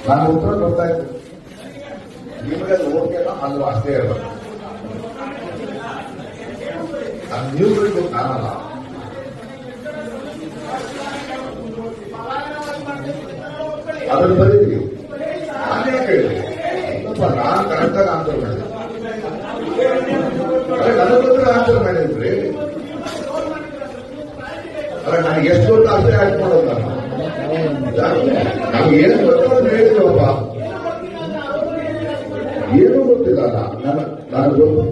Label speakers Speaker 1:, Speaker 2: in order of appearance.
Speaker 1: ನಾನು ಉತ್ತರ ಬರ್ತಾ ಇದ್ದೆ, ನಿಮಗೆ ಅದು ಓಕೆನೋ ಅಲ್ವಾ ಅಷ್ಟೇ ಇರಬೇಕು. ನ್ಯೂಸ್ ರಿಪೋರ್ಟ್ ನಾನಲ್ಲ. ಅದನ್ನು ಬರೀತೀವಿ. ನಾನೇ ಕೇಳಿದೆ, ನಾನು ಕರೆಕ್ಟಾಗಿ ಆನ್ಸರ್ ಮಾಡಿದೆ. ನನಗೋಸ್ಕರ ಆನ್ಸರ್ ಮಾಡಿದ್ರಿ. ಅಲ್ಲ, ನನಗೆ ಎಷ್ಟು ಗೊತ್ತು ಅಷ್ಟೇ ಆಯ್ತು ಮಾಡೋದು. ನಮ್ಗೆ ಏನು ಗೊತ್ತಾಗ ಹೇಳಿದ್ವಪ್ಪ, ಏನೂ ಗೊತ್ತಿಲ್ಲ. ನಾನು ಗೊತ್ತು.